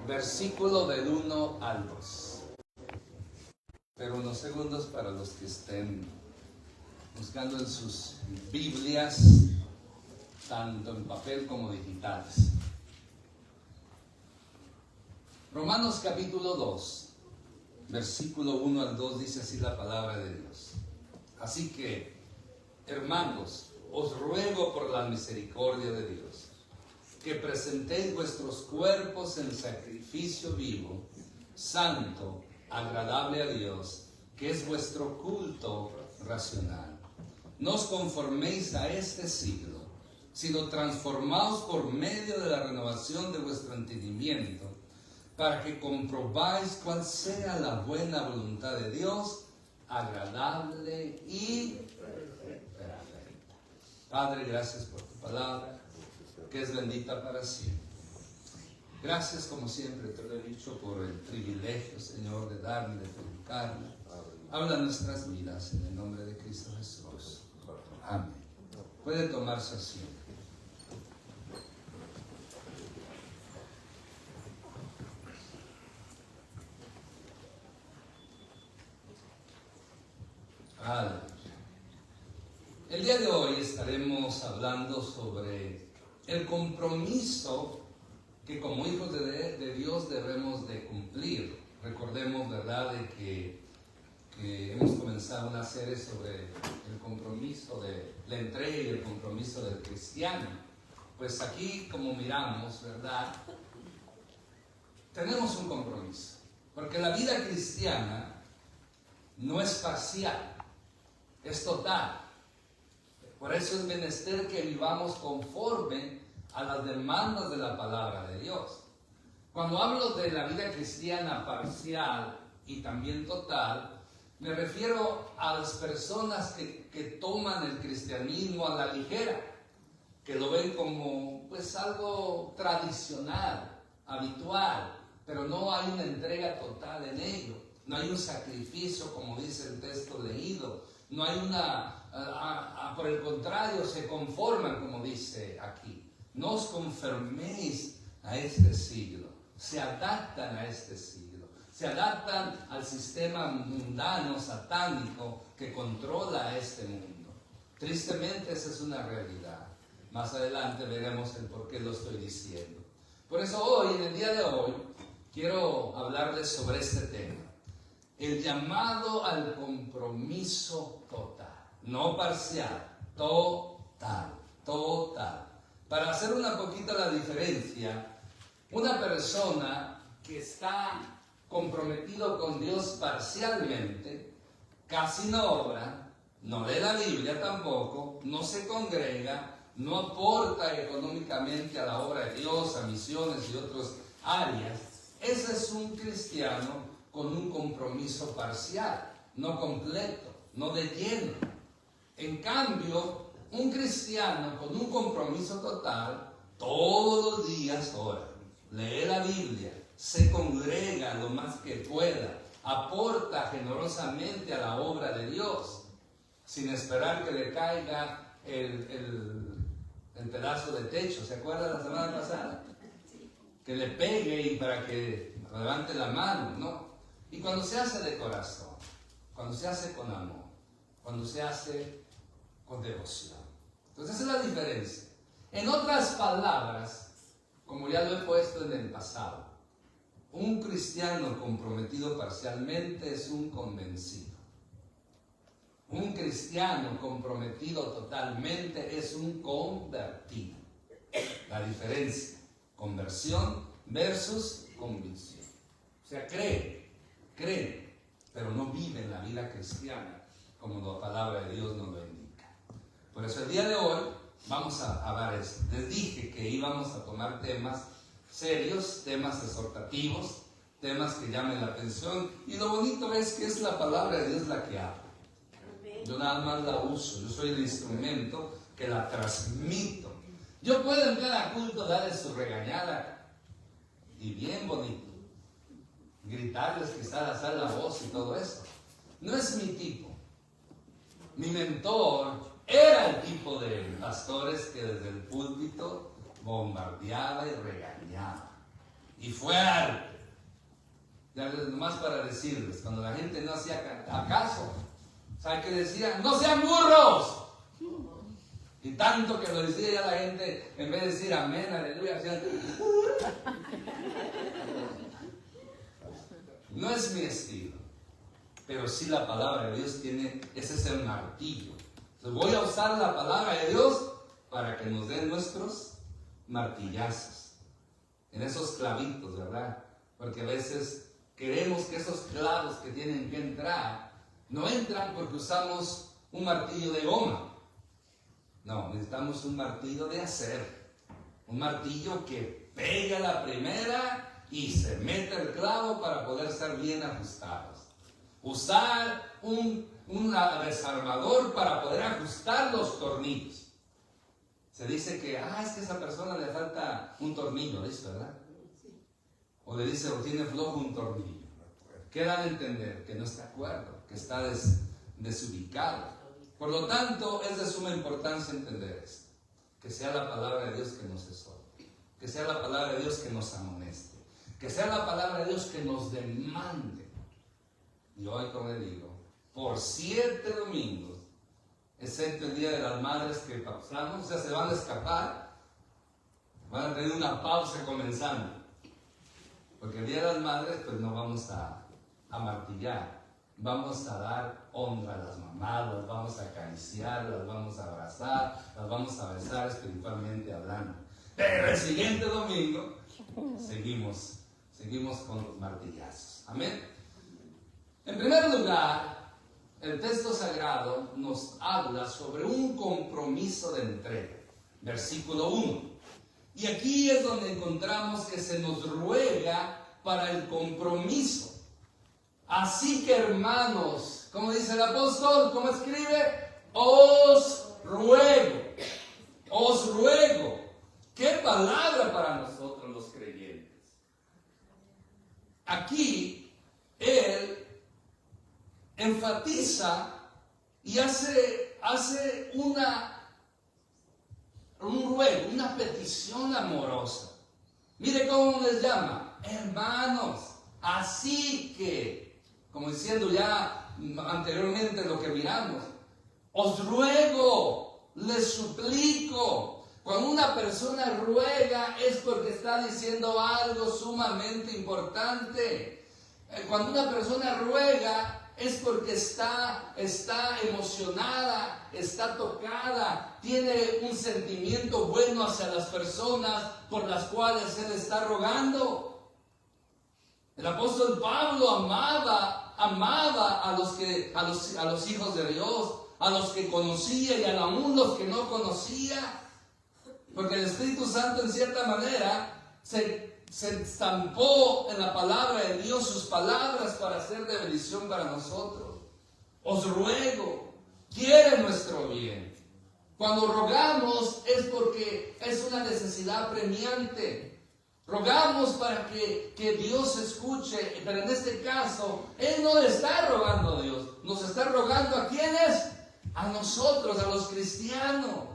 versículo del 1 al 2. Pero unos segundos para los que estén buscando en sus Biblias, tanto en papel como digitales. Romanos capítulo 2, versículo 1 al 2 dice así la palabra de Dios. Así que, hermanos, os ruego por la misericordia de Dios, que presentéis vuestros cuerpos en sacrificio vivo, santo, agradable a Dios, que es vuestro culto racional. No os conforméis a este siglo, sino transformaos por medio de la renovación de vuestro entendimiento, para que comprobáis cuál sea la buena voluntad de Dios, agradable y perfecta. Padre, gracias por tu palabra, que es bendita para siempre. Gracias, como siempre te lo he dicho, por el privilegio, Señor, de darme, de predicarme. Habla nuestras vidas en el nombre de Cristo Jesús. Amén. Puede tomar su asiento. Aleluya. El día de hoy estaremos hablando sobre el compromiso que como hijos de Dios debemos de cumplir. Recordemos, ¿verdad?, de que hemos comenzado una serie sobre el compromiso de la entrega y el compromiso del cristiano. Pues aquí, como miramos, ¿verdad?, tenemos un compromiso, porque la vida cristiana no es parcial, es total. Por eso es menester que vivamos conforme a las demandas de la palabra de Dios. Cuando hablo de la vida cristiana parcial y también total, me refiero a las personas que toman el cristianismo a la ligera, que lo ven como pues algo tradicional, habitual, pero no hay una entrega total en ello, no hay un sacrificio como dice el texto leído, no hay por el contrario, se conforman como dice aquí. No os conforméis a este siglo, se adaptan a este siglo, se adaptan al sistema mundano, satánico que controla este mundo. Tristemente esa es una realidad. Más adelante veremos el por qué lo estoy diciendo. Por eso hoy, en el día de hoy, quiero hablarles sobre este tema. El llamado al compromiso total, no parcial, total. Para hacer una poquita la diferencia, una persona que está comprometido con Dios parcialmente, casi no ora, no lee la Biblia tampoco, no se congrega, no aporta económicamente a la obra de Dios, a misiones y otras áreas. Ese es un cristiano con un compromiso parcial, no completo, no de lleno. En cambio, un cristiano con un compromiso total, todos los días ora, lee la Biblia, se congrega lo más que pueda, aporta generosamente a la obra de Dios, sin esperar que le caiga el pedazo de techo. ¿Se acuerda la semana pasada? Que le pegue y para que levante la mano, ¿no? Y cuando se hace de corazón, cuando se hace con amor, cuando se hace con devoción. Entonces esa es la diferencia. En otras palabras, como ya lo he puesto en el pasado, un cristiano comprometido parcialmente es un convencido. Un cristiano comprometido totalmente es un convertido. La diferencia, conversión versus convicción. O sea, cree, pero no vive la vida cristiana como la palabra de Dios nos lo indica. Por eso el día de hoy vamos a ver esto. Les dije que íbamos a tomar temas serios, temas exhortativos, temas que llamen la atención, y lo bonito es que es la palabra de Dios la que habla. Yo nada más la uso, yo soy el instrumento que la transmito. Yo puedo en cada culto darle su regañada y bien bonito, gritarles, quizás alzar la voz y todo eso. No es mi tipo. Mi mentor era el tipo de pastores que desde el púlpito bombardeaba y regañaba. y fuerte. Ya nomás para decirles, cuando la gente no hacía caso, ¿sabe qué decían? ¡No sean burros! Y tanto que lo decía ya la gente, en vez de decir amén, aleluya, hacían... No es mi estilo, pero sí la palabra de Dios tiene, ese es el martillo. Entonces voy a usar la palabra de Dios para que nos den nuestros martillazos, en esos clavitos, ¿verdad? Porque a veces queremos que esos clavos que tienen que entrar, no entran porque usamos un martillo de goma. No, necesitamos un martillo de acero, un martillo que pega la primera y se mete el clavo para poder ser bien ajustados. Usar un desarmador para poder ajustar los tornillos. Se dice que, es que a esa persona le falta un tornillo, ¿listo, verdad? O le dice, o tiene flojo un tornillo. ¿Qué dan a entender? Que no está de acuerdo, que está desubicado. Por lo tanto, es de suma importancia entender esto. Que sea la palabra de Dios que nos exhorte, que sea la palabra de Dios que nos amoneste, que sea la palabra de Dios que nos demande. Y hoy, como le digo, por 7 domingos, excepto el Día de las Madres que pausamos, o sea, se van a escapar, van a tener una pausa comenzando. Porque el Día de las Madres, pues no vamos a martillar, vamos a dar honra a las mamás, las vamos a acariciar, las vamos a abrazar, las vamos a besar espiritualmente hablando. Pero el siguiente domingo, seguimos con los martillazos. Amén. En primer lugar, el texto sagrado nos habla sobre un compromiso de entrega. Versículo 1. Y aquí es donde encontramos que se nos ruega para el compromiso. Así que, hermanos, como dice el apóstol, ¿cómo escribe? Os ruego. ¿Qué palabra para nosotros los creyentes? Aquí, él enfatiza y hace un ruego, una petición amorosa. Mire cómo les llama, hermanos. Así que, como diciendo ya anteriormente lo que miramos, os ruego, les suplico. Cuando una persona ruega es porque está diciendo algo sumamente importante. Cuando una persona ruega es porque está emocionada, está tocada, tiene un sentimiento bueno hacia las personas por las cuales él está rogando. El apóstol Pablo amaba a los hijos de Dios, a los que conocía y aún los que no conocía, porque el Espíritu Santo en cierta manera se estampó en la palabra de Dios sus palabras para ser de bendición para nosotros. Os ruego, quiere nuestro bien. Cuando rogamos es porque es una necesidad premiante. Rogamos para que Dios escuche, pero en este caso, Él no le está rogando a Dios, nos está rogando ¿a quiénes? A nosotros, a los cristianos,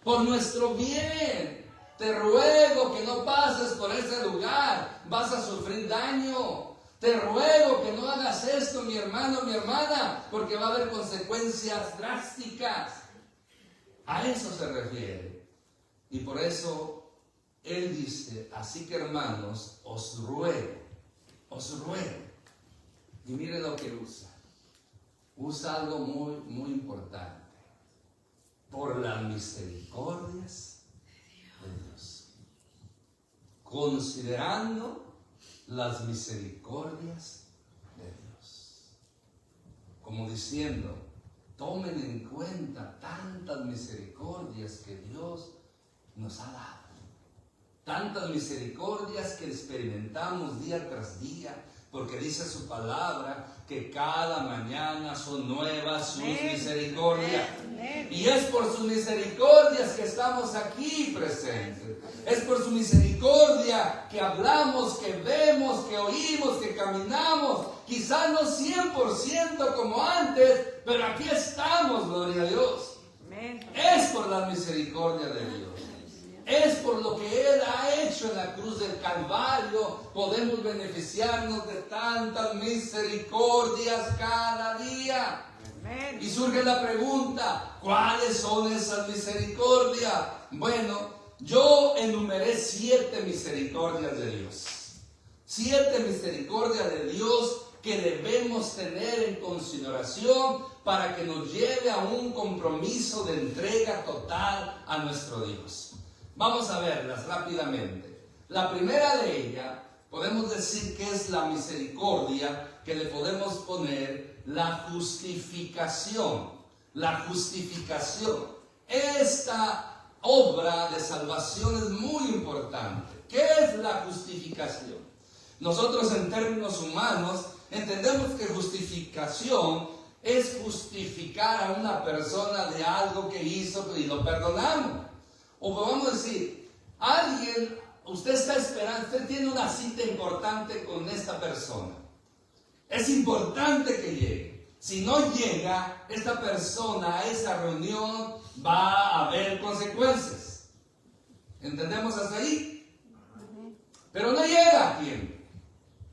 por nuestro bien. Te ruego que no pases por ese lugar, vas a sufrir daño. Te ruego que no hagas esto, mi hermano, mi hermana, porque va a haber consecuencias drásticas. A eso se refiere. Y por eso él dice, así que hermanos, os ruego. Y mire lo que usa. Usa algo muy, muy importante. Por las misericordias de Dios. Considerando las misericordias de Dios. Como diciendo, tomen en cuenta tantas misericordias que Dios nos ha dado. Tantas misericordias que experimentamos día tras día, porque dice su palabra que cada mañana son nuevas sus misericordias. Y es por sus misericordias que estamos aquí presentes. Es por su misericordia que hablamos, que vemos, que oímos, que caminamos. Quizás no 100% como antes, pero aquí estamos, gloria a Dios. Es por la misericordia de Dios. Es por lo que Él ha hecho en la cruz del Calvario, podemos beneficiarnos de tantas misericordias cada día. Amén. Y surge la pregunta, ¿cuáles son esas misericordias? Bueno, yo enumeré 7 misericordias de Dios. 7 misericordias de Dios que debemos tener en consideración para que nos lleve a un compromiso de entrega total a nuestro Dios. Vamos a verlas rápidamente. La primera de ellas, podemos decir que es la misericordia que le podemos poner la justificación. La justificación. Esta obra de salvación es muy importante. ¿Qué es la justificación? Nosotros en términos humanos entendemos que justificación es justificar a una persona de algo que hizo y lo perdonamos. O podemos decir, alguien, usted está esperando, usted tiene una cita importante con esta persona. Es importante que llegue. Si no llega, esta persona a esa reunión va a haber consecuencias. ¿Entendemos hasta ahí? Pero no llega a tiempo.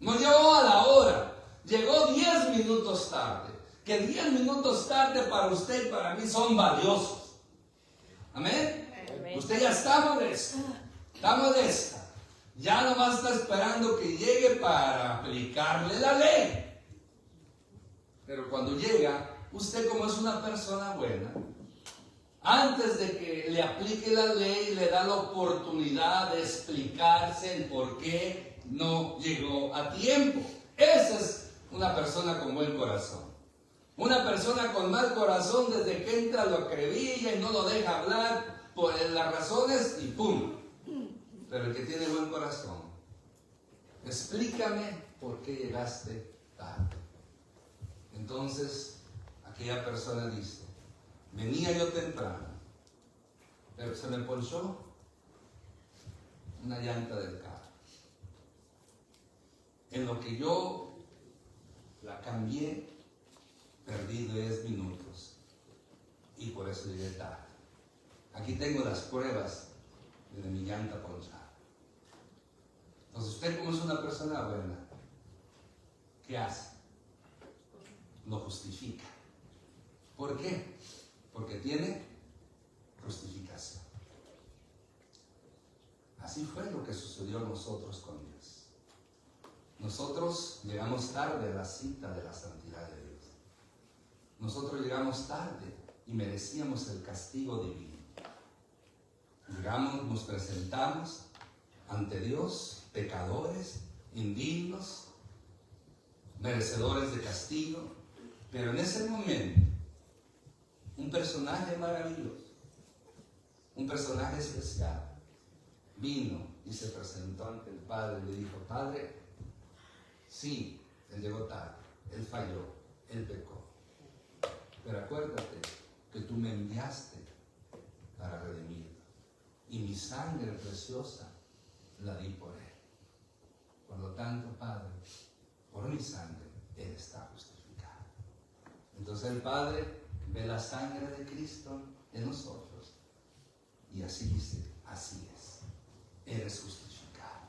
No llegó a la hora. Llegó 10 minutos tarde. Que 10 minutos tarde para usted y para mí son valiosos. Amén. Amén. Usted ya está molesto. Está molesta. Ya nomás está esperando que llegue para aplicarle la ley. Pero cuando llega, usted como es una persona buena, antes de que le aplique la ley, le da la oportunidad de explicarse el por qué no llegó a tiempo. Esa es una persona con buen corazón. Una persona con mal corazón, desde que entra lo acribilla y no lo deja hablar por las razones y ¡pum! Pero el que tiene buen corazón, explícame por qué llegaste tarde. Entonces, aquella persona dice, venía yo temprano, pero se me ponchó una llanta del carro. En lo que yo la cambié, perdí 10 minutos y por eso llegué tarde. Aquí tengo las pruebas de mi llanta ponchada. Entonces, usted como es una persona buena, ¿qué hace? Lo justifica. ¿Por qué? Porque tiene justificación. Así fue lo que sucedió a nosotros con Dios. Nosotros llegamos tarde a la cita de la santidad de Dios. Nosotros llegamos tarde y merecíamos el castigo divino. Llegamos, nos presentamos ante Dios, pecadores, indignos, merecedores de castigo. Pero en ese momento, un personaje maravilloso, un personaje especial, vino y se presentó ante el Padre y le dijo, Padre, sí, Él llegó tarde, Él falló, Él pecó. Pero acuérdate que tú me enviaste para redimirlo. Y mi sangre preciosa la di por Él. Por lo tanto, Padre, por mi sangre, Él está justificado. Entonces el Padre ve la sangre de Cristo en nosotros. Y así dice, así es. Eres justificado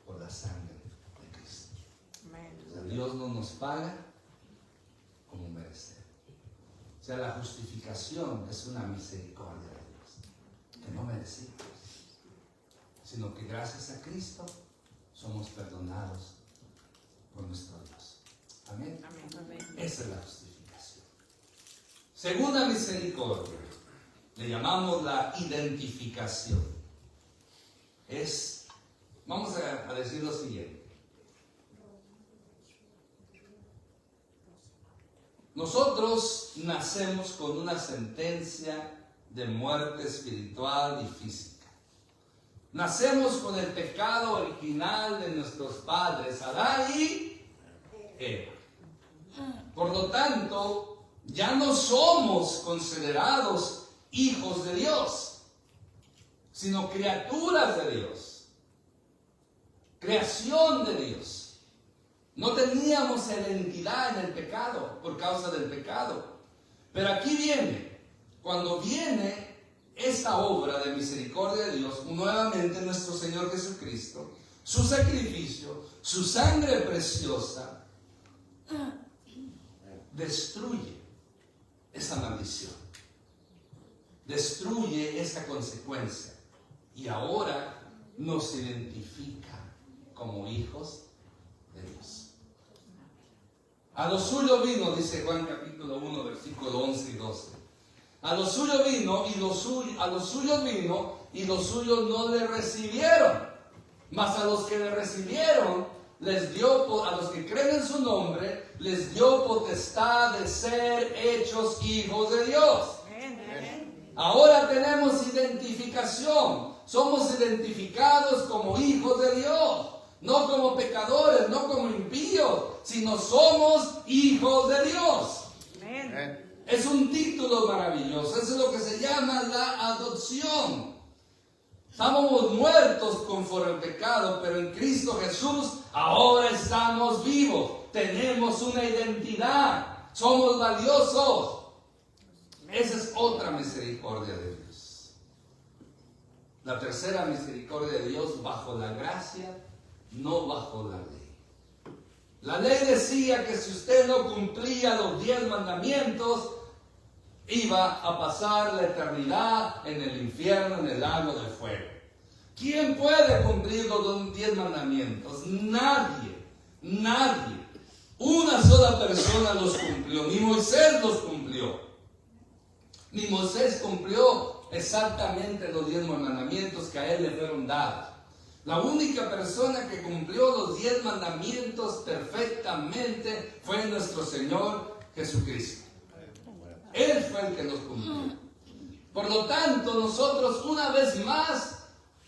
por la sangre de Cristo. O sea, Dios no nos paga como merecer. O sea, la justificación es una misericordia de Dios, que no merecimos, sino que gracias a Cristo somos perdonados por nuestro Dios. Amén. Amén. Esa es la justificación. Segunda misericordia, le llamamos la identificación. Vamos a decir lo siguiente. Nosotros nacemos con una sentencia de muerte espiritual y física. Nacemos con el pecado original de nuestros padres, Adán y Eva. Por lo tanto, ya no somos considerados hijos de Dios, sino criaturas de Dios, creación de Dios. No teníamos identidad en el pecado por causa del pecado. Pero aquí viene, cuando viene esta obra de misericordia de Dios, nuevamente nuestro Señor Jesucristo, su sacrificio, su sangre preciosa, destruye esa maldición, destruye esa consecuencia, y ahora nos identifica como hijos de Dios. A lo suyo vino, dice Juan capítulo 1, versículo 11 y 12. A lo suyo vino y a los suyos vino y los suyos no le recibieron. Mas a los que le recibieron, les dio, a los que creen en su nombre, les dio potestad de ser hechos hijos de Dios. Ahora tenemos identificación. Somos identificados como hijos de Dios. No como pecadores, no como impíos, sino somos hijos de Dios. Es un título maravilloso. Eso es lo que se llama la adopción. Estábamos muertos conforme al pecado, pero en Cristo Jesús ahora estamos vivos. Tenemos una identidad. Somos valiosos. Esa es otra misericordia de Dios. La tercera misericordia de Dios bajo la gracia, no bajo la ley. La ley decía que si usted no cumplía los 10 mandamientos, iba a pasar la eternidad en el infierno, en el lago de fuego. ¿Quién puede cumplir los 10 mandamientos? Nadie, nadie. Una sola persona los cumplió, ni Moisés los cumplió. Ni Moisés cumplió exactamente los 10 mandamientos que a él le fueron dados. La única persona que cumplió los 10 mandamientos perfectamente fue nuestro Señor Jesucristo. Él fue el que los cumplió. Por lo tanto, nosotros una vez más,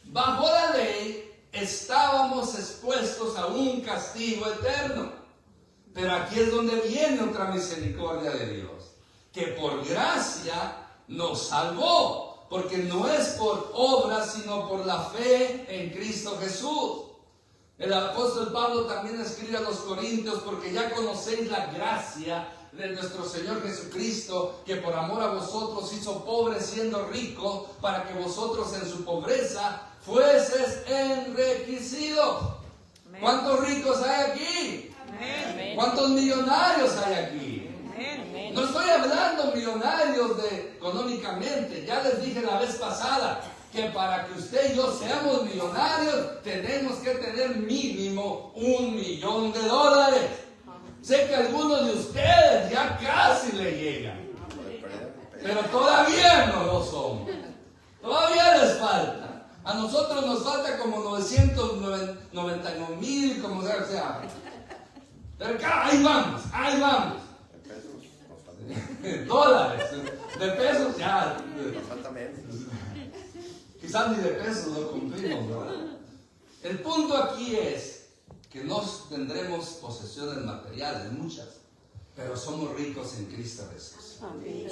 bajo la ley, estábamos expuestos a un castigo eterno. Pero aquí es donde viene otra misericordia de Dios, que por gracia nos salvó. Porque no es por obras, sino por la fe en Cristo Jesús. El apóstol Pablo también escribe a los Corintios: porque ya conocéis la gracia de nuestro Señor Jesucristo, que por amor a vosotros hizo pobre siendo rico, para que vosotros en su pobreza fueses enriquecidos. ¿Cuántos ricos hay aquí? ¿Cuántos millonarios hay aquí? No estoy hablando millonarios económicamente. Ya les dije la vez pasada que para que usted y yo seamos millonarios tenemos que tener mínimo $1,000,000. Sé que algunos de ustedes ya casi le llegan, pero todavía no lo somos. Todavía les falta. A nosotros nos falta como 999,000, como sea. Pero ahí vamos, ahí vamos. Dólares, de pesos ya. Quizás ni de pesos lo cumplimos, ¿verdad? El punto aquí es que no tendremos posesiones materiales, muchas, pero somos ricos en Cristo Jesús.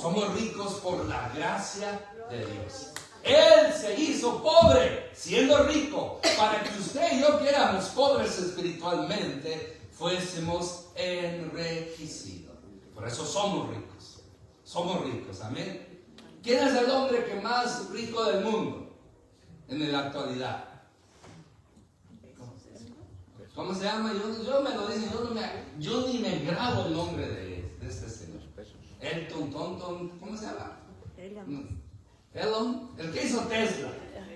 Somos ricos por la gracia de Dios. Él se hizo pobre siendo rico, para que usted y yo, que éramos pobres espiritualmente, fuésemos enriquecidos. Por eso somos ricos. Somos ricos, amén. ¿Quién es el hombre que más rico del mundo en la actualidad? ¿Cómo se llama? Yo me lo dicen, yo ni me grabo el nombre de este señor. ¿Cómo se llama? Elon, el que hizo Tesla,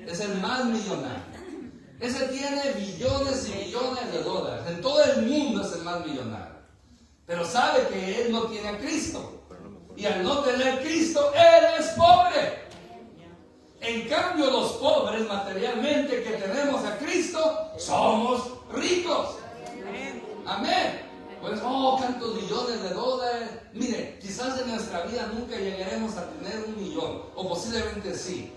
es el más millonario. Ese tiene billones y billones de dólares. En todo el mundo es el más millonario. Pero sabe que él no tiene a Cristo. Y al no tener Cristo, él es pobre. En cambio, los pobres materialmente que tenemos a Cristo, somos ricos. Amén. Pues, tantos millones de dólares. Mire, quizás en nuestra vida nunca llegaremos a tener 1,000,000, o posiblemente sí.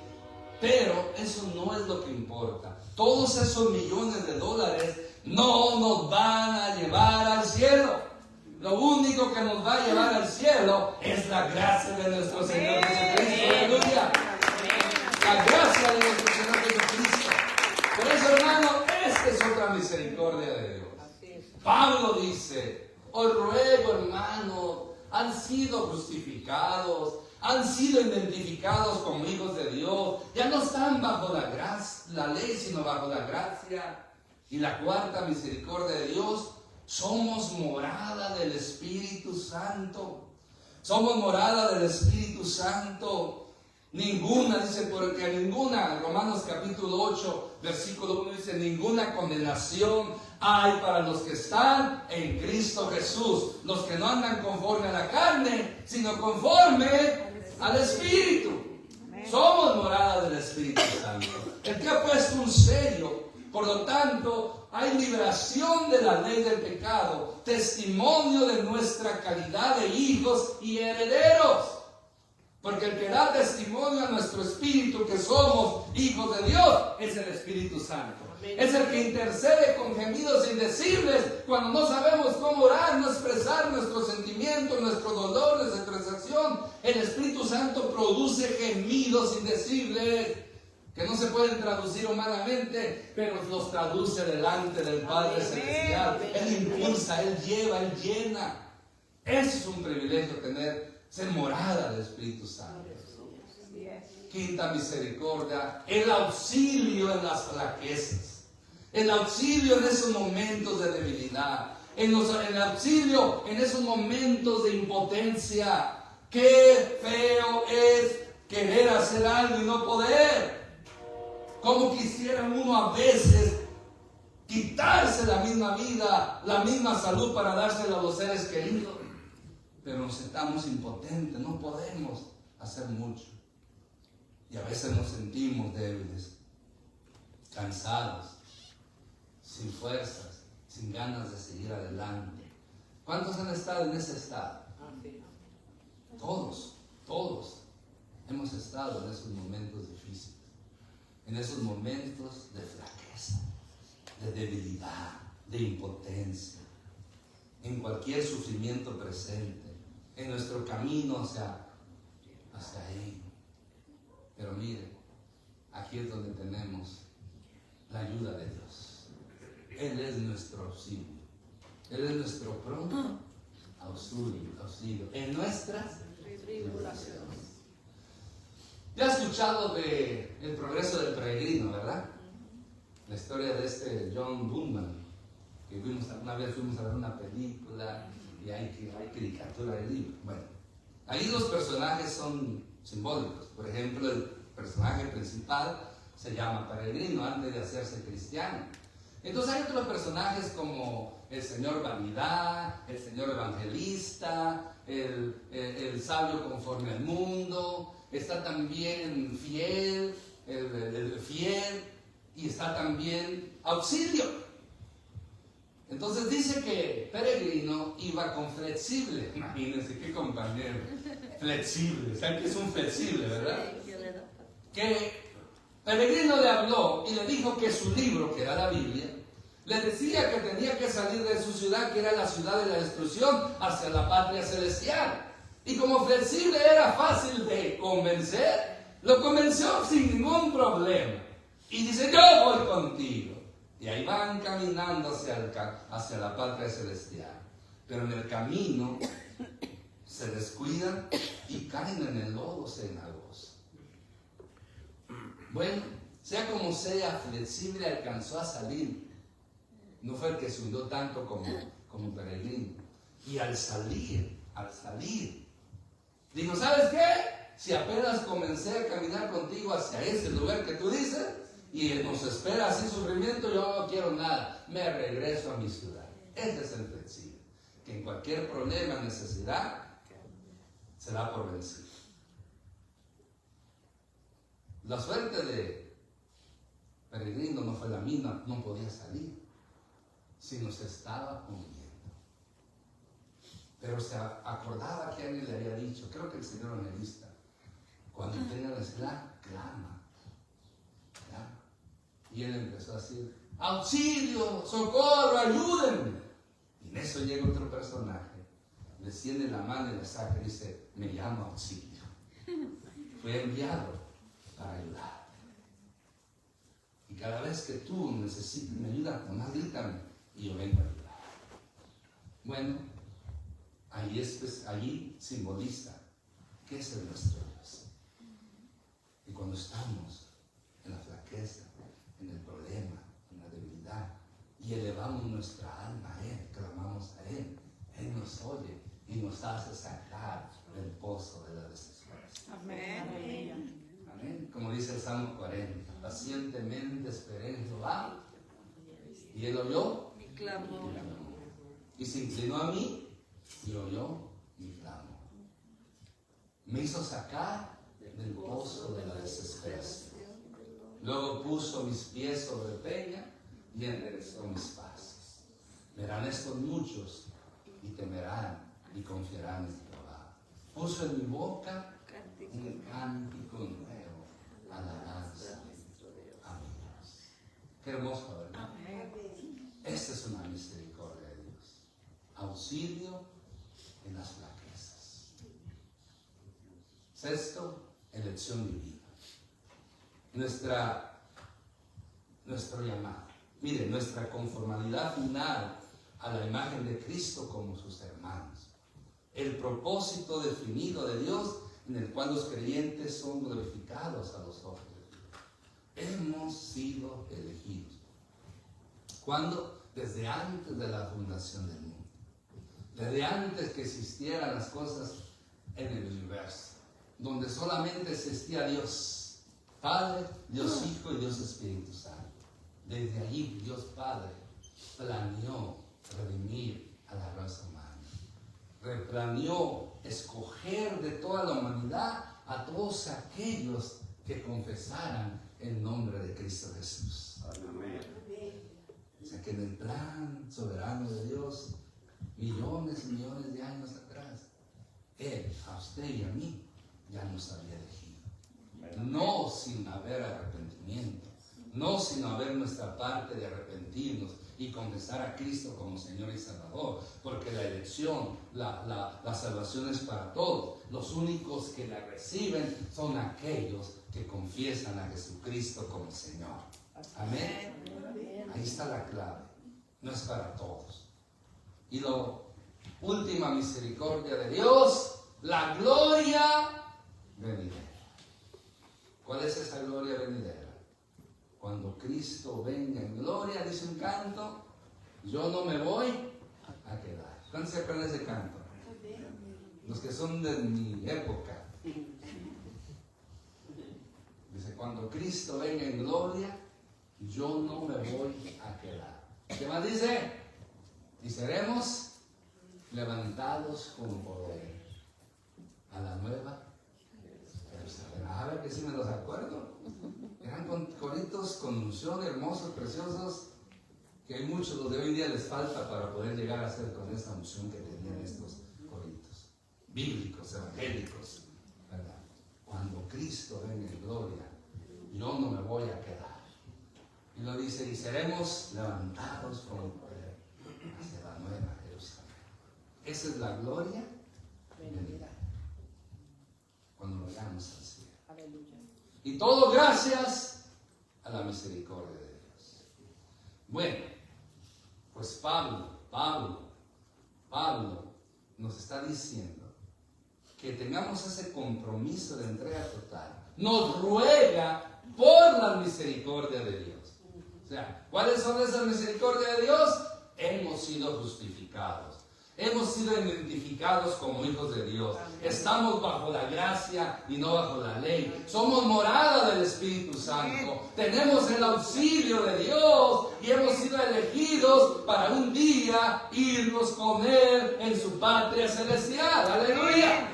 Pero eso no es lo que importa. Todos esos millones de dólares no nos van a llevar al cielo. Lo único que nos va a llevar al cielo es la gracia de nuestro Señor Jesucristo. ¡Aleluya! La gracia de nuestro Señor Jesucristo. Por eso, hermano, esta es otra misericordia de Dios. Pablo dice: os ruego, hermano, han sido justificados, han sido identificados como hijos de Dios, ya no están bajo la ley, sino bajo la gracia. Y la cuarta misericordia de Dios, somos morada del Espíritu Santo. Somos morada del Espíritu Santo. Ninguna, dice, porque ninguna, Romanos capítulo 8, versículo 1 dice, ninguna condenación hay para los que están en Cristo Jesús, los que no andan conforme a la carne, sino conforme al Espíritu. Somos morada del Espíritu Santo, el que ha puesto un sello. Por lo tanto, hay liberación de la ley del pecado, testimonio de nuestra calidad de hijos y herederos. Porque el que da testimonio a nuestro espíritu que somos hijos de Dios es el Espíritu Santo. Es el que intercede con gemidos indecibles cuando no sabemos cómo orar, no expresar nuestros sentimientos, nuestro dolor, nuestra transacción. El Espíritu Santo produce gemidos indecibles que no se pueden traducir humanamente, pero los traduce delante del Padre Celestial. Él impulsa, Él lleva, Él llena. Es un privilegio ser morada del Espíritu Santo. Quinta misericordia, el auxilio en las flaquezas, el auxilio en esos momentos de debilidad, el auxilio en esos momentos de impotencia. Qué feo es querer hacer algo y no poder. Como quisiera uno a veces quitarse la misma vida, la misma salud para dársela a los seres queridos. Pero nos sentamos impotentes, no podemos hacer mucho. Y a veces nos sentimos débiles, cansados, sin fuerzas, sin ganas de seguir adelante. ¿Cuántos han estado en ese estado? Todos hemos estado en esos momentos difíciles, en esos momentos de flaqueza, de debilidad, de impotencia, en cualquier sufrimiento presente, en nuestro camino hacia Él. Pero mire, aquí es donde tenemos la ayuda de Dios. Él es nuestro auxilio. Él es nuestro pronto auxilio en nuestras tribulaciones. Ya has escuchado de El progreso del peregrino, ¿verdad? La historia de este John Bunyan, que una vez fuimos a ver una película y hay caricatura del libro. Bueno, ahí los personajes son simbólicos. Por ejemplo, el personaje principal se llama peregrino antes de hacerse cristiano. Entonces hay otros personajes como el señor vanidad, el señor evangelista, el sabio conforme al mundo, está también fiel, el fiel, y está también auxilio. Entonces dice que peregrino iba con flexible. Imagínense qué compañero. Flexible. ¿Saben qué es un flexible, verdad? Que peregrino le habló y le dijo que su libro, que era la Biblia, le decía que tenía que salir de su ciudad, que era la ciudad de la destrucción, hacia la patria celestial. Y como flexible era fácil de convencer, lo convenció sin ningún problema. Y dice, yo voy contigo. Y ahí van caminando hacia la patria celestial. Pero en el camino se descuidan y caen en el lodo cenagoso. Bueno, sea como sea, flexible alcanzó a salir. No fue el que se hundió tanto como peregrino. Y al salir, digo, ¿sabes qué? Si apenas comencé a caminar contigo hacia ese lugar que tú dices, y nos espera así sufrimiento, yo no quiero nada, me regreso a mi ciudad. Ese es el flexible, que en cualquier problema, necesidad, se da por vencido. La suerte de peregrino no fue la misma, no podía salir, sino se estaba hundiendo. Pero se acordaba que alguien le había dicho, creo que el señor evangelista, cuando tenga necesidad, clama. Y él empezó a decir, auxilio, socorro, ayúdenme. Y en eso llega otro personaje, le tiende la mano y le saca y dice, me llamo auxilio. Fui enviado para ayudar. Y cada vez que tú necesites mi ayuda, nomás grítame y yo vengo a ayudar. Bueno, allí simboliza que ese es nuestro Dios. Y cuando estamos en la flaqueza, en el problema, en la debilidad, y elevamos nuestra alma a Él, clamamos a Él, Él nos oye y nos hace sacar del pozo de la desesperación. Amén. Amén. Como dice el Salmo 40, pacientemente esperé en Jehová, y Él oyó Mi clamor. y se inclinó a mí y oyó mi clamor. Me hizo sacar del pozo de la desesperación. Luego puso mis pies sobre peña y enderezó mis pasos. Verán estos muchos y temerán y confiarán en Jehová. Puso en mi boca un cántico nuevo, alabanza a mi Dios. Qué hermoso, ¿verdad? Esta es una misericordia de Dios. Auxilio en las flaquezas. Sexto, elección divina. Nuestro llamado. Mire, nuestra conformidad final a la imagen de Cristo como sus hermanos. El propósito definido de Dios en el cual los creyentes son glorificados a los ojos de Dios. Hemos sido elegidos. ¿Cuándo? Desde antes de la fundación del mundo. Desde antes que existieran las cosas en el universo. Donde solamente existía Dios Padre, Dios Hijo y Dios Espíritu Santo. Desde allí Dios Padre planeó redimir a la raza humana. Planeó escoger de toda la humanidad a todos aquellos que confesaran el nombre de Cristo Jesús. Amén. O sea que en el plan soberano de Dios, millones y millones de años atrás, Él, a usted y a mí, ya nos había elegido. No sin haber arrepentimiento, no sin haber nuestra parte de arrepentirnos y confesar a Cristo como Señor y Salvador, porque la elección, la salvación es para todos. Los únicos que la reciben son aquellos que confiesan a Jesucristo como Señor. Amén. Ahí está la clave. No es para todos. Y la última misericordia de Dios, la gloria venidera. ¿Cuál es esa gloria venidera? Cuando Cristo venga en gloria, dice un canto, yo no me voy a quedar. ¿Cuántos se acuerdan de ese canto? Los que son de mi época. Dice, cuando Cristo venga en gloria, yo no me voy a quedar. ¿Qué más dice? Y seremos levantados con poder a la nueva Jerusalén. A ver que sí me los acuerdo. Eran coritos con unción, hermosos, preciosos, que hay muchos, los de hoy en día les falta para poder llegar a ser con esa unción que tenían estos coritos. Bíblicos, evangélicos, ¿verdad? Cuando Cristo venga en gloria, yo no me voy a quedar. Y lo dice, y seremos levantados con poder hacia la nueva Jerusalén. Esa es la gloria venidera. Cuando lo hagamos así. Aleluya. Y todo gracias a la misericordia de Dios. Bueno, pues Pablo nos está diciendo que tengamos ese compromiso de entrega total. Nos ruega por la misericordia de Dios. O sea, ¿cuáles son esas misericordias de Dios? Hemos sido justificados. Hemos sido identificados como hijos de Dios. Estamos bajo la gracia y no bajo la ley. Somos morada del Espíritu Santo. Tenemos el auxilio de Dios y hemos sido elegidos para un día irnos con Él en su patria celestial. ¡Aleluya!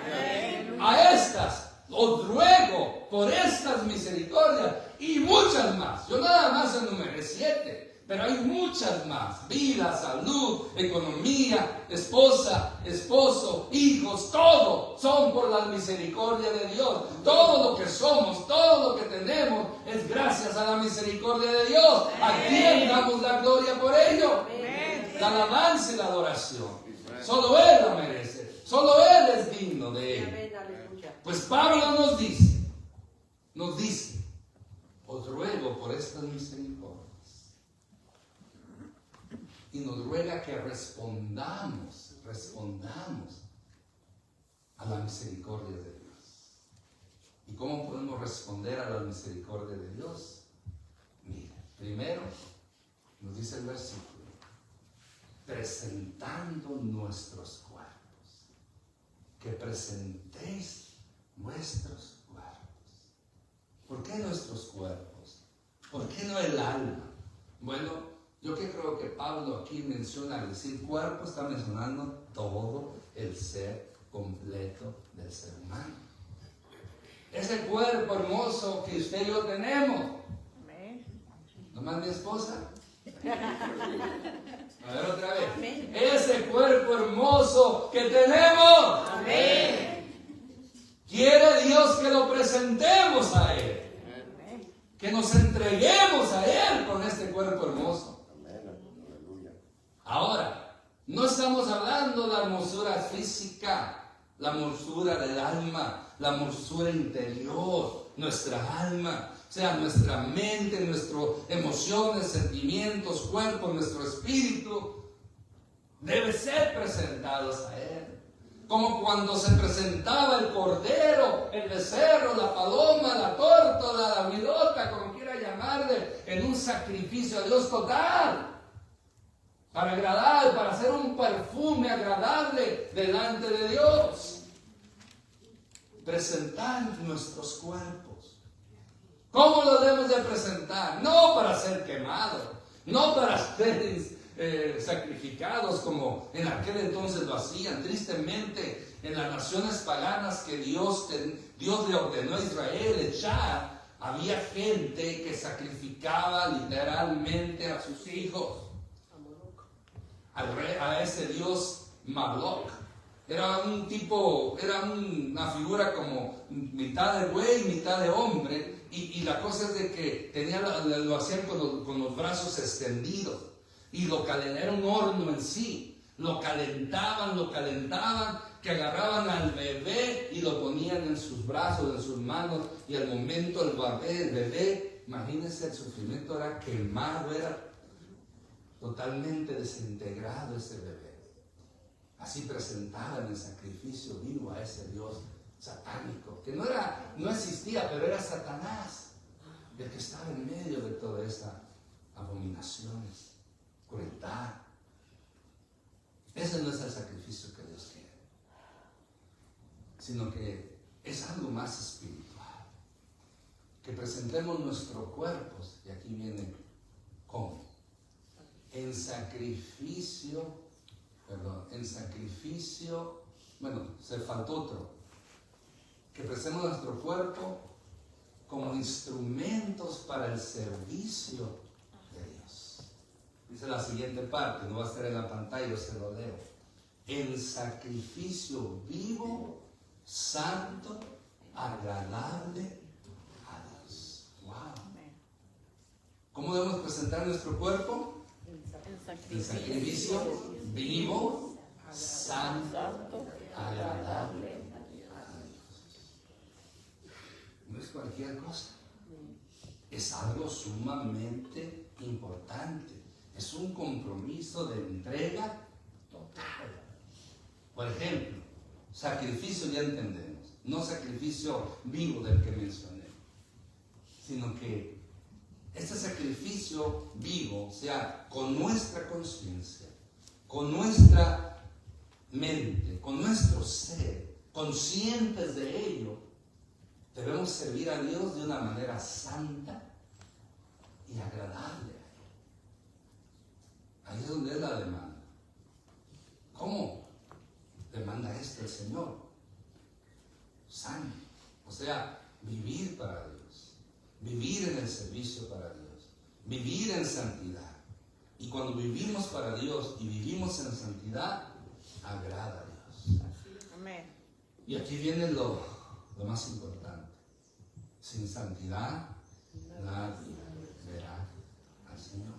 A estas os ruego por estas misericordias y muchas más. Yo nada más enumeré 7. Pero hay muchas más. Vida, salud, economía, esposa, esposo, hijos, todo son por la misericordia de Dios. Todo lo que somos, todo lo que tenemos es gracias a la misericordia de Dios. ¿A quién damos la gloria por ello? La alabanza y la adoración. Solo Él la merece. Solo Él es digno de él. Pues Pablo nos dice, os ruego por estas misericordias. Y nos ruega que respondamos a la misericordia de Dios. ¿Y cómo podemos responder a la misericordia de Dios? Mira, primero nos dice el versículo, presentando nuestros cuerpos, que presentéis vuestros cuerpos. ¿Por qué nuestros cuerpos? ¿Por qué no el alma? Bueno, yo que creo que Pablo aquí menciona, al decir cuerpo, está mencionando todo el ser completo del ser humano. Ese cuerpo hermoso que usted y yo tenemos. ¿Nomás mi esposa? A ver otra vez. Amén. Ese cuerpo hermoso que tenemos. Amén. Quiere Dios que lo presentemos a Él. Amén. Que nos entreguemos a Él con este cuerpo hermoso. Amén. Ahora, no estamos hablando de la hermosura física, la hermosura del alma, la hermosura interior, nuestra alma. O sea, nuestra mente, nuestras emociones, sentimientos, cuerpo, nuestro espíritu debe ser presentados a Él. Como cuando se presentaba el cordero, el becerro, la paloma, la tórtola, la huilota, como quiera llamarle, en un sacrificio a Dios total. Para agradar, para hacer un perfume agradable delante de Dios. Presentar nuestros cuerpos. ¿Cómo lo debemos de presentar? No para ser quemados, no para ser sacrificados como en aquel entonces lo hacían. Tristemente, en las naciones paganas que Dios le ordenó a Israel echar, había gente que sacrificaba literalmente a sus hijos. A ese dios Moloch. Era una figura como mitad de buey, mitad de hombre. Y la cosa es de que lo hacían con los brazos extendidos. Y era un horno en sí. Lo calentaban, que agarraban al bebé y lo ponían en sus brazos, en sus manos. Y al momento el bebé, imagínense, el sufrimiento era quemado, era totalmente desintegrado ese bebé. Así presentaban el sacrificio vivo a ese Dios satánico, que no existía, pero era Satanás, el que estaba en medio de todas esas abominaciones, crueldad. Ese no es el sacrificio que Dios quiere, sino que es algo más espiritual, que presentemos nuestros cuerpos, y aquí viene cómo, en sacrificio, bueno, se faltó otro, que presentemos nuestro cuerpo como instrumentos para el servicio de Dios. Dice la siguiente parte, no va a estar en la pantalla, yo se lo leo. En sacrificio vivo, santo, agradable a Dios. Wow. ¿Cómo debemos presentar nuestro cuerpo? En sacrificio vivo, santo, agradable a Dios. No es cualquier cosa. Es algo sumamente importante. Es un compromiso de entrega total. Por ejemplo, sacrificio ya entendemos. No sacrificio vivo del que mencioné, sino que este sacrificio vivo, o sea, con nuestra conciencia, con nuestra mente, con nuestro ser, conscientes de ello, debemos servir a Dios de una manera santa y agradable a Él. Ahí es donde es la demanda. ¿Cómo demanda esto el Señor? Santo, o sea, vivir para Dios, vivir en el servicio para Dios, vivir en santidad. Y cuando vivimos para Dios y vivimos en santidad, agrada a Dios. Amén. Y aquí viene lo más importante. Sin santidad, nadie verá al Señor.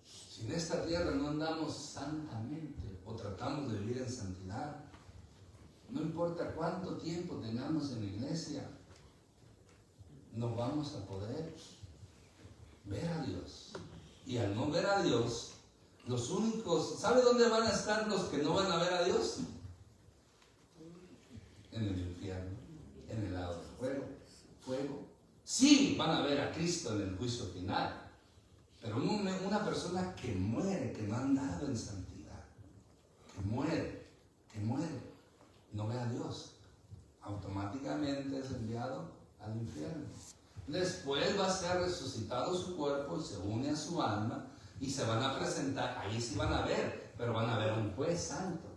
Si en esta tierra no andamos santamente o tratamos de vivir en santidad, no importa cuánto tiempo tengamos en la iglesia, no vamos a poder ver a Dios. Y al no ver a Dios, los únicos, ¿sabe dónde van a estar los que no van a ver a Dios? En el infierno, en el lago del fuego. Sí, van a ver a Cristo en el juicio final, pero una persona que muere, que no ha andado en santidad, que muere, no ve a Dios, automáticamente es enviado al infierno. Después va a ser resucitado su cuerpo y se une a su alma y se van a presentar, ahí sí van a ver, pero van a ver a un juez santo,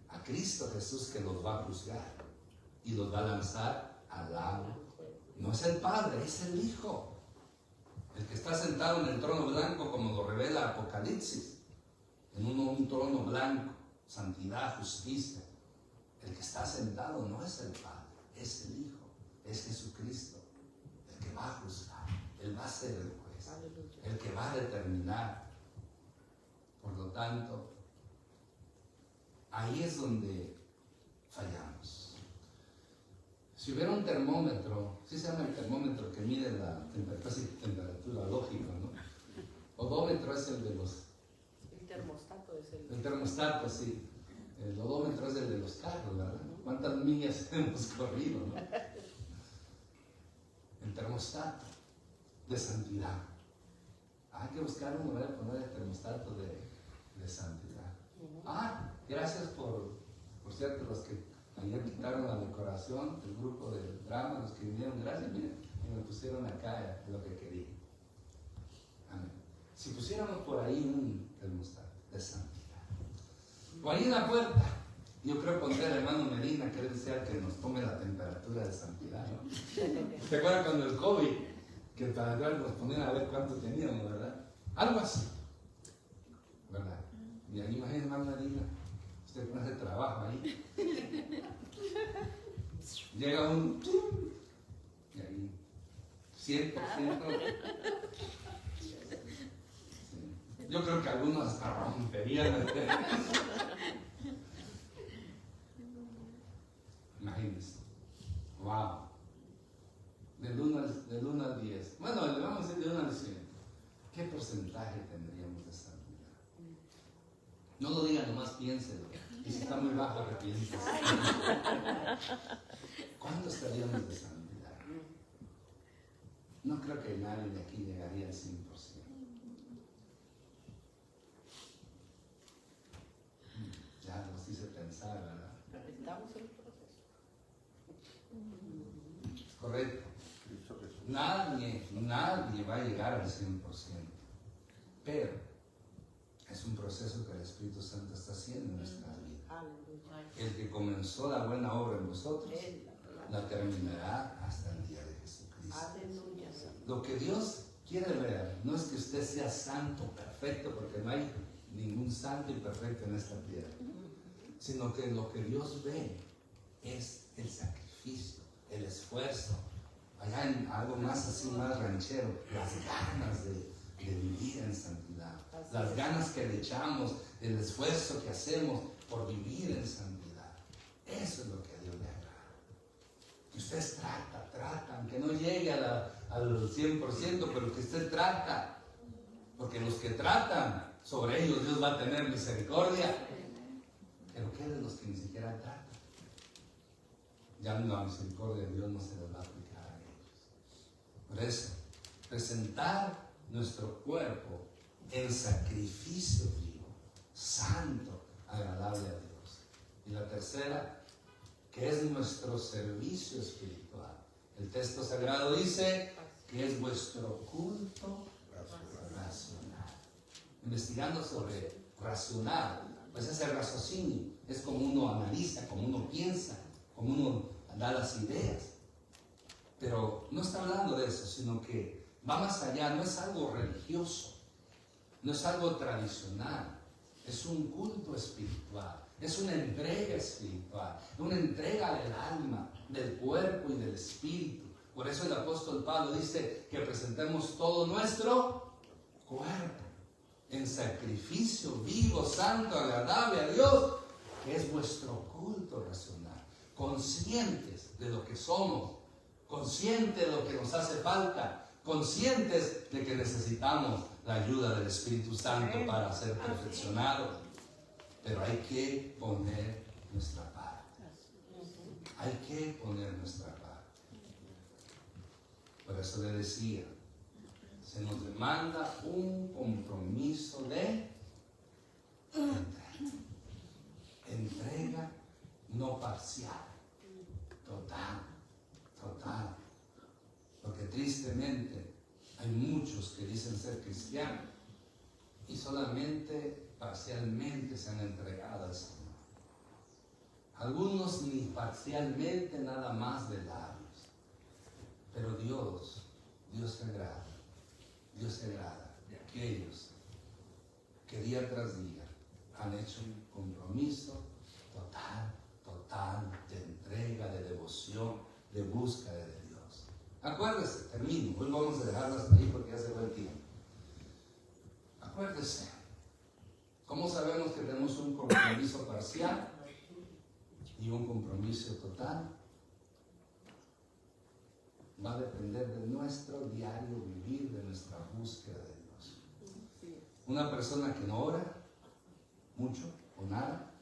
a Cristo Jesús, que los va a juzgar y los va a lanzar al lago. No es el Padre, es el Hijo, el que está sentado en el trono blanco, como lo revela Apocalipsis, en un trono blanco, santidad, justicia. El que está sentado no es el Padre, es el Hijo, es Jesucristo, el que va a juzgar, Él va a ser el juez, el que va a determinar. Por lo tanto, ahí es donde fallamos. Si hubiera un termómetro, sí se llama el termómetro que mide la temperatura lógica, ¿no? Odómetro es el de los... El termostato es el... El termostato, sí. El odómetro es el de los carros, ¿verdad? ¿Cuántas millas hemos corrido, no? El termostato de santidad. Hay que buscar un lugar para poner el termostato de santidad. Gracias por cierto, los que ayer quitaron la decoración del grupo del drama, los que vinieron, gracias, miren, y me pusieron acá lo que quería. Amén. Si pusiéramos por ahí un termostato de santidad, o ahí en la puerta, yo creo pondré al hermano Medina, que él sea el que nos tome la temperatura de santidad, ¿no? ¿Te acuerdas cuando el COVID, que para entrar nos ponían a ver cuánto teníamos, verdad? Algo así, ¿verdad? Y ahí imagínate, hermano Medina, usted pone ese trabajo ahí. Llega un... y ahí, 100%. Sí. Yo creo que algunos hasta romperían. Imagínense. Wow. Del 1 al 10. Bueno, le vamos a decir del 1 al 100. ¿Qué porcentaje tendríamos de santidad? No lo digan, nomás piénselo. Y si está muy bajo, arrepiéntese. ¿Cuánto estaríamos de santidad? No creo que nadie de aquí llegaría al 100%. Ya nos hice pensar, ¿verdad? Estamos en el proceso. Correcto. Nadie va a llegar al 100%. Pero es un proceso que el Espíritu Santo está haciendo en nuestra vida. El que comenzó la buena obra en vosotros, la terminará hasta el día de Jesucristo. Lo que Dios quiere ver no es que usted sea santo, perfecto, porque no hay ningún santo y perfecto en esta tierra, sino que lo que Dios ve es el sacrificio, el esfuerzo, allá en algo más así, más ranchero, las ganas de vivir en santidad, las ganas que le echamos, el esfuerzo que hacemos por vivir en santidad. Eso es lo que a Dios le agrada. Que usted trata, aunque no llegue al 100%, pero que usted trata. Porque los que tratan, sobre ellos Dios va a tener misericordia. Pero ¿qué de los que ni siquiera tratan? Ya la misericordia de Dios no se les va a aplicar a ellos. Por eso, presentar nuestro cuerpo en sacrificio vivo, santo, agradable a Dios. Y la tercera, que es nuestro servicio espiritual. El texto sagrado dice que es vuestro culto racional. Investigando sobre racional, pues es el raciocinio, es como uno analiza, como uno piensa, como uno da las ideas. Pero no está hablando de eso, sino que va más allá, no es algo religioso, no es algo tradicional, es un culto espiritual. Es una entrega espiritual, una entrega del alma, del cuerpo y del espíritu. Por eso el apóstol Pablo dice que presentemos todo nuestro cuerpo en sacrificio vivo, santo, agradable a Dios, que es vuestro culto racional. Conscientes de lo que somos, conscientes de lo que nos hace falta, conscientes de que necesitamos la ayuda del Espíritu Santo para ser perfeccionados. Pero hay que poner nuestra parte. Hay que poner nuestra parte. Por eso le decía, se nos demanda un compromiso de entrega no parcial, total. Porque tristemente hay muchos que dicen ser cristianos y solamente parcialmente se han entregado al Señor. Algunos ni parcialmente, nada más de labios. Pero Dios se agrada de aquellos que día tras día han hecho un compromiso total de entrega, de devoción, de búsqueda de Dios. Acuérdese, termino, hoy vamos a dejarlo hasta ahí porque ya se va el tiempo. Acuérdese, ¿cómo sabemos que tenemos un compromiso parcial y un compromiso total? Va a depender de nuestro diario vivir, de nuestra búsqueda de Dios. Una persona que no ora mucho o nada,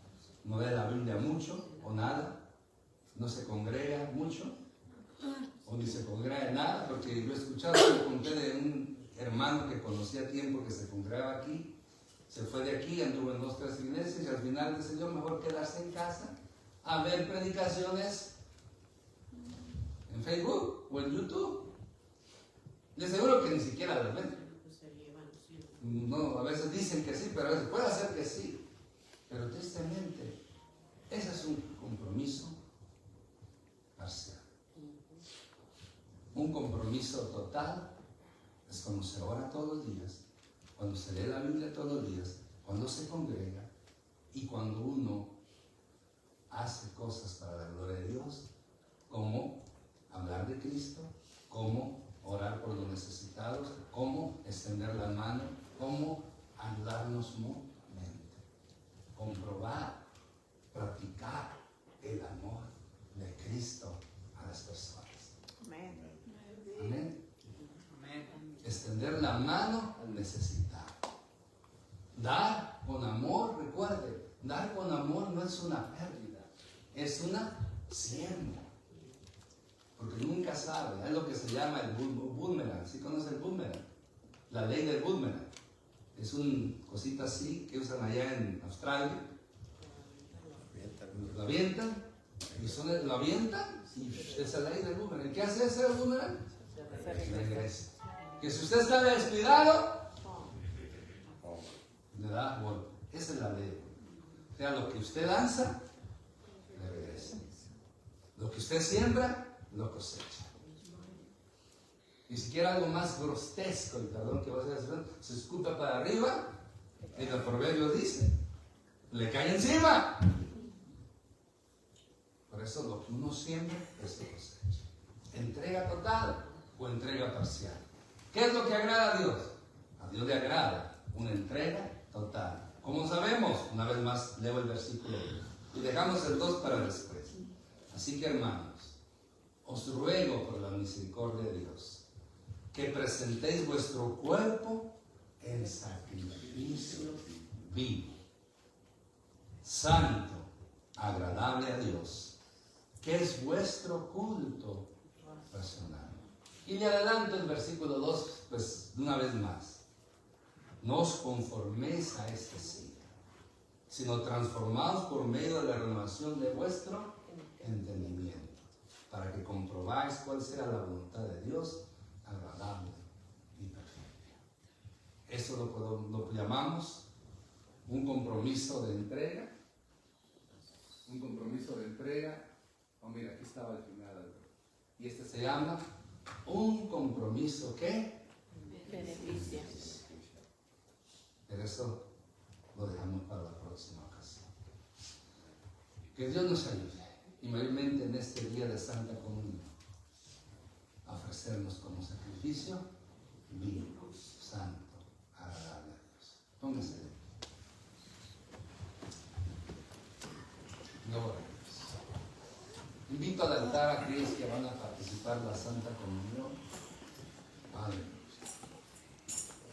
no lee la Biblia mucho o nada, no se congrega mucho o ni se congrega nada, porque yo he escuchado, yo conté de un hermano que conocí a tiempo que se congregaba aquí, se fue de aquí, anduvo en 2 o 3 iglesias y al final decidió mejor quedarse en casa a ver predicaciones en Facebook o en YouTube. De seguro que ni siquiera las ven. No, a veces dicen que sí, pero a veces puede ser que sí. Pero tristemente, ese es un compromiso parcial. Un compromiso total es cuando se ora todos los días, cuando se lee la Biblia todos los días, cuando se congrega y cuando uno hace cosas para la gloria de Dios, como hablar de Cristo, como orar por los necesitados, como extender la mano, como ayudarnos mutuamente, comprobar, practicar el amor de Cristo a las personas. Amén. Amén. Extender la mano al necesitado. Dar con amor, recuerde, dar con amor no es una pérdida, es una siembra. Porque nunca sabe, es lo que se llama el boomerang. ¿Sí conoce el boomerang? La ley del boomerang. Es una cosita así que usan allá en Australia. Lo avientan, y lo avientan, y esa es la ley del boomerang. ¿Qué hace ese boomerang? Regresa. Que si usted está descuidado, le da golpe. Esa es la ley. O sea, lo que usted lanza, le regresa. Lo que usted siembra, lo cosecha. Ni siquiera algo más grotesco, y perdón que vas a hacer, se escupa para arriba, y el proverbio dice, le cae encima. Por eso lo que uno siembra, eso cosecha. Entrega total o entrega parcial. ¿Qué es lo que agrada a Dios? A Dios le agrada una entrega total. ¿Cómo sabemos? Una vez más leo el versículo 1 y dejamos el 2 para después. Así que, hermanos, os ruego por la misericordia de Dios que presentéis vuestro cuerpo en sacrificio vivo, santo, agradable a Dios, que es vuestro culto racional. Y le adelanto el versículo 2, pues una vez más. No os conforméis a este siglo, sino transformaos por medio de la renovación de vuestro entendimiento, para que comprobáis cuál sea la voluntad de Dios, agradable y perfecta. Eso lo llamamos un compromiso de entrega. Un compromiso de entrega. Oh, mira, aquí estaba el final. Y este se llama un compromiso que beneficia. Pero eso lo dejamos para la próxima ocasión. Que Dios nos ayude, y mayormente en este día de Santa Comunión, a ofrecernos como sacrificio vivo, santo, agradable a Dios. Póngase de pie. Gloria a Dios. Invito al altar a aquellos que van a participar en la Santa Comunión.